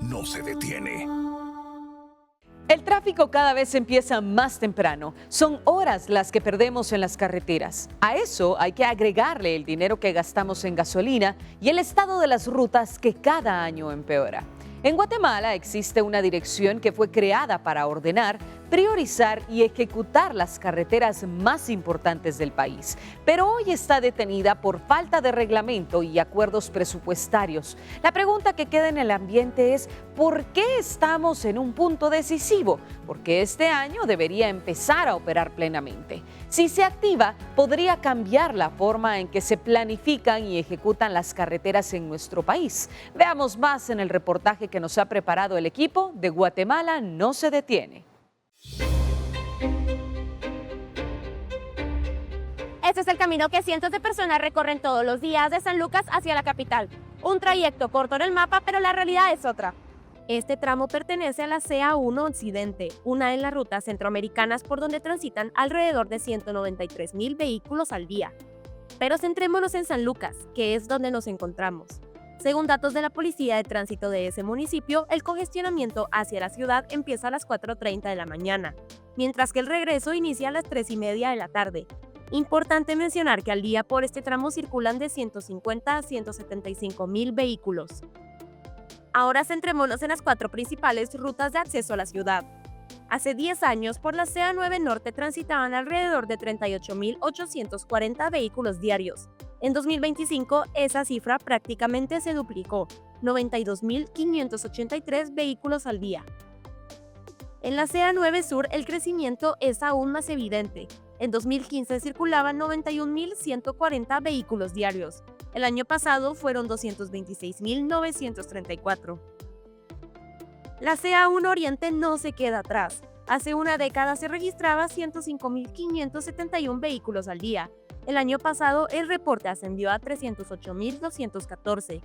no se detiene. El tráfico cada vez empieza más temprano. Son horas las que perdemos en las carreteras. A eso hay que agregarle el dinero que gastamos en gasolina y el estado de las rutas que cada año empeora. En Guatemala existe una dirección que fue creada para ordenar, priorizar y ejecutar las carreteras más importantes del país, pero hoy está detenida por falta de reglamento y acuerdos presupuestarios. La pregunta que queda en el ambiente es: ¿por qué estamos en un punto decisivo? Porque este año debería empezar a operar plenamente. Si se activa, podría cambiar la forma en que se planifican y ejecutan las carreteras en nuestro país. Veamos más en el reportaje que nos ha preparado el equipo de Guatemala No se detiene. Este es el camino que cientos de personas recorren todos los días de San Lucas hacia la capital. Un trayecto corto en el mapa, pero la realidad es otra. Este tramo pertenece a la CA1 Occidente, una de las rutas centroamericanas por donde transitan alrededor de 193,000 vehículos al día. Pero centrémonos en San Lucas, que es donde nos encontramos. Según datos de la Policía de Tránsito de ese municipio, el congestionamiento hacia la ciudad empieza a las 4:30 de la mañana, mientras que el regreso inicia a las 3:30 de la tarde. Importante mencionar que al día por este tramo circulan de 150 a 175,000 vehículos. Ahora centrémonos en las 4 principales rutas de acceso a la ciudad. Hace 10 años, por la CA9 Norte transitaban alrededor de 38,840 vehículos diarios. En 2025, esa cifra prácticamente se duplicó, 92,583 vehículos al día. En la CA9 Sur, el crecimiento es aún más evidente. En 2015 circulaban 91,140 vehículos diarios. El año pasado fueron 226,934. La CA1 Oriente no se queda atrás. Hace una década se registraba 105,571 vehículos al día. El año pasado el reporte ascendió a 308,214.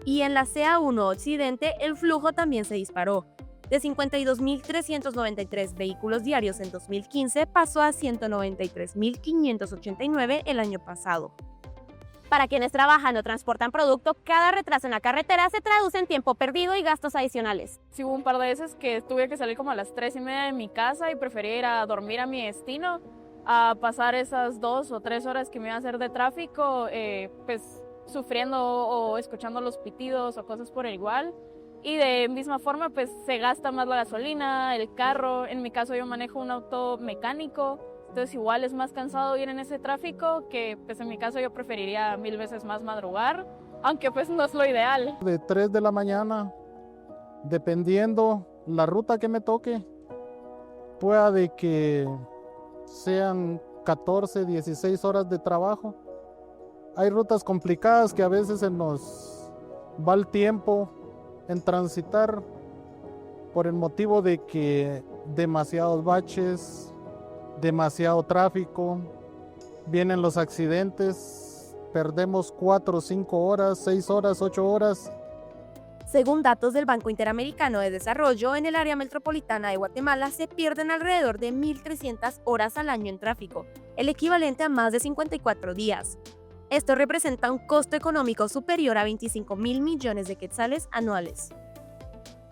Y en la CA1 Occidente el flujo también se disparó. De 52,393 vehículos diarios en 2015 pasó a 193,589 el año pasado. Para quienes trabajan o transportan producto, cada retraso en la carretera se traduce en tiempo perdido y gastos adicionales. Sí, hubo un par de veces que tuve que salir como a las 3:30 de mi casa y preferí ir a dormir a mi destino, a pasar esas 2 o 3 horas que me iba a hacer de tráfico, pues sufriendo o escuchando los pitidos o cosas por el igual. Y de misma forma, pues se gasta más la gasolina, el carro. En mi caso yo manejo un auto mecánico, entonces igual es más cansado ir en ese tráfico que pues en mi caso yo preferiría 1000 veces más madrugar, aunque pues no es lo ideal. De 3 de la mañana, dependiendo la ruta que me toque, pueda que sean 14, 16 horas de trabajo. Hay rutas complicadas que a veces se nos va el tiempo en transitar por el motivo de que demasiados baches, demasiado tráfico, vienen los accidentes, perdemos 4, 5 horas, 6 horas, 8 horas. Según datos del Banco Interamericano de Desarrollo, en el área metropolitana de Guatemala se pierden alrededor de 1,300 horas al año en tráfico, el equivalente a más de 54 días. Esto representa un costo económico superior a 25,000 millones de quetzales anuales.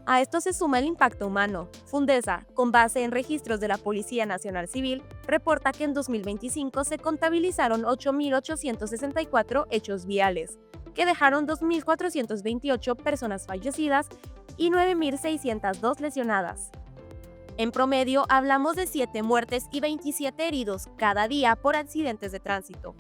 A esto se suma el impacto humano. Fundesa, con base en registros de la Policía Nacional Civil, reporta que en 2025 se contabilizaron 8,864 hechos viales, que dejaron 2,428 personas fallecidas y 9,602 lesionadas. En promedio, hablamos de 7 muertes y 27 heridos cada día por accidentes de tránsito.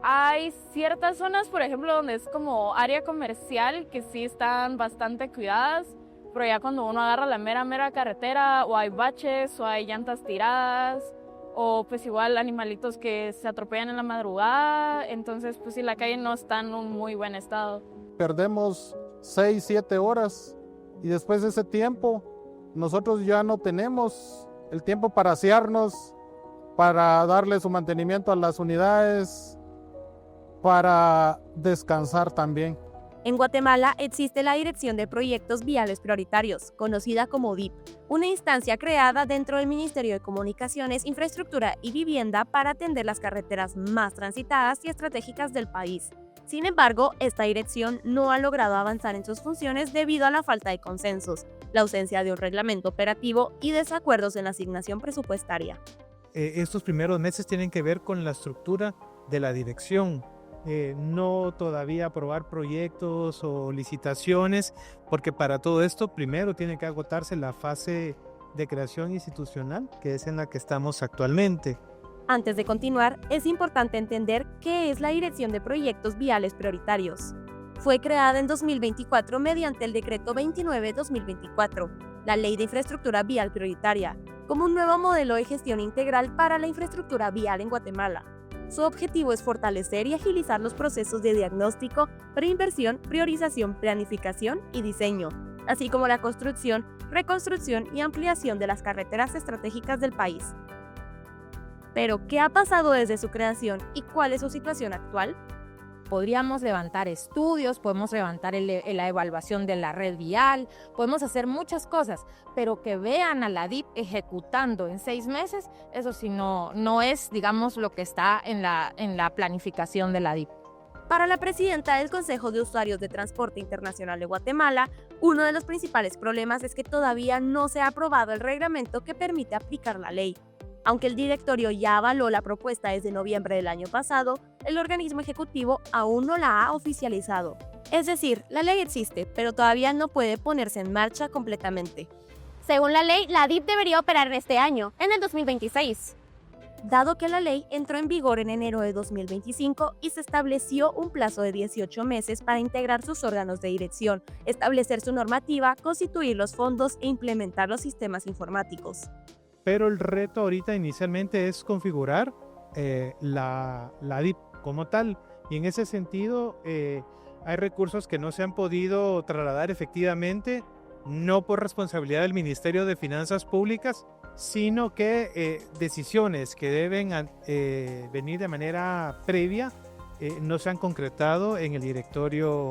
Hay ciertas zonas, por ejemplo, donde es como área comercial, que sí están bastante cuidadas, pero ya cuando uno agarra la mera carretera, o hay baches, o hay llantas tiradas, o pues igual animalitos que se atropellan en la madrugada, entonces pues sí, la calle no está en un muy buen estado. Perdemos 6, 7 horas y después de ese tiempo nosotros ya no tenemos el tiempo para asearnos, para darle su mantenimiento a las unidades, para descansar también. En Guatemala existe la Dirección de Proyectos Viales Prioritarios, conocida como DIP, una instancia creada dentro del Ministerio de Comunicaciones, Infraestructura y Vivienda para atender las carreteras más transitadas y estratégicas del país. Sin embargo, esta dirección no ha logrado avanzar en sus funciones debido a la falta de consensos, la ausencia de un reglamento operativo y desacuerdos en la asignación presupuestaria. Estos primeros meses tienen que ver con la estructura de la dirección. No todavía aprobar proyectos o licitaciones, porque para todo esto primero tiene que agotarse la fase de creación institucional, que es en la que estamos actualmente. Antes de continuar, es importante entender qué es la Dirección de Proyectos Viales Prioritarios. Fue creada en 2024 mediante el Decreto 29/2024, la Ley de Infraestructura Vial Prioritaria, como un nuevo modelo de gestión integral para la infraestructura vial en Guatemala. Su objetivo es fortalecer y agilizar los procesos de diagnóstico, preinversión, priorización, planificación y diseño, así como la construcción, reconstrucción y ampliación de las carreteras estratégicas del país. Pero, ¿qué ha pasado desde su creación y cuál es su situación actual? Podríamos levantar estudios, podemos levantar la evaluación de la red vial, podemos hacer muchas cosas, pero que vean a la DIP ejecutando en 6 meses, eso sí no es, digamos, lo que está en la planificación de la DIP. Para la presidenta del Consejo de Usuarios de Transporte Internacional de Guatemala, uno de los principales problemas es que todavía no se ha aprobado el reglamento que permite aplicar la ley. Aunque el directorio ya avaló la propuesta desde noviembre del año pasado, el organismo ejecutivo aún no la ha oficializado. Es decir, la ley existe, pero todavía no puede ponerse en marcha completamente. Según la ley, la DIP debería operar este año, en el 2026. Dado que la ley entró en vigor en enero de 2025 y se estableció un plazo de 18 meses para integrar sus órganos de dirección, establecer su normativa, constituir los fondos e implementar los sistemas informáticos. Pero el reto ahorita inicialmente es configurar la DIP como tal, y en ese sentido hay recursos que no se han podido trasladar efectivamente, no por responsabilidad del Ministerio de Finanzas Públicas, sino que decisiones que deben venir de manera previa no se han concretado en el directorio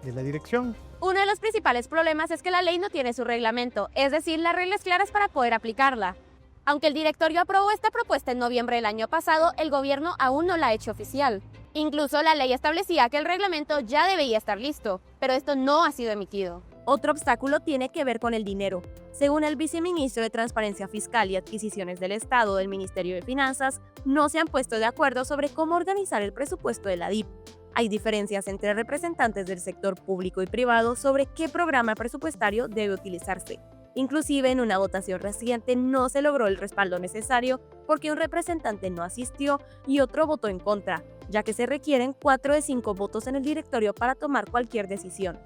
de la dirección. Uno de los principales problemas es que la ley no tiene su reglamento, es decir, las reglas claras para poder aplicarla. Aunque el directorio aprobó esta propuesta en noviembre del año pasado, el gobierno aún no la ha hecho oficial. Incluso la ley establecía que el reglamento ya debía estar listo, pero esto no ha sido emitido. Otro obstáculo tiene que ver con el dinero. Según el viceministro de Transparencia Fiscal y Adquisiciones del Estado del Ministerio de Finanzas, no se han puesto de acuerdo sobre cómo organizar el presupuesto de la DIP. Hay diferencias entre representantes del sector público y privado sobre qué programa presupuestario debe utilizarse. Inclusive en una votación reciente no se logró el respaldo necesario porque un representante no asistió y otro votó en contra, ya que se requieren 4 de 5 votos en el directorio para tomar cualquier decisión.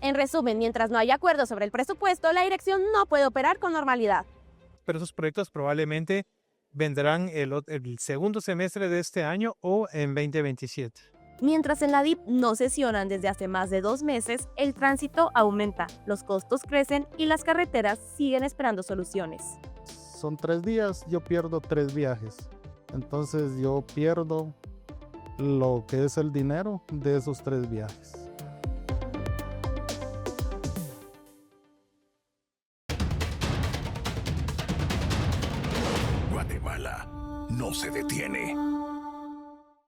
En resumen, mientras no haya acuerdo sobre el presupuesto, la dirección no puede operar con normalidad. Pero esos proyectos probablemente vendrán el segundo semestre de este año o en 2027. Mientras en la DIP no sesionan desde hace más de 2 meses, el tránsito aumenta, los costos crecen y las carreteras siguen esperando soluciones. Son 3 días, yo pierdo 3 viajes. Entonces yo pierdo lo que es el dinero de esos 3 viajes. Guatemala no se detiene.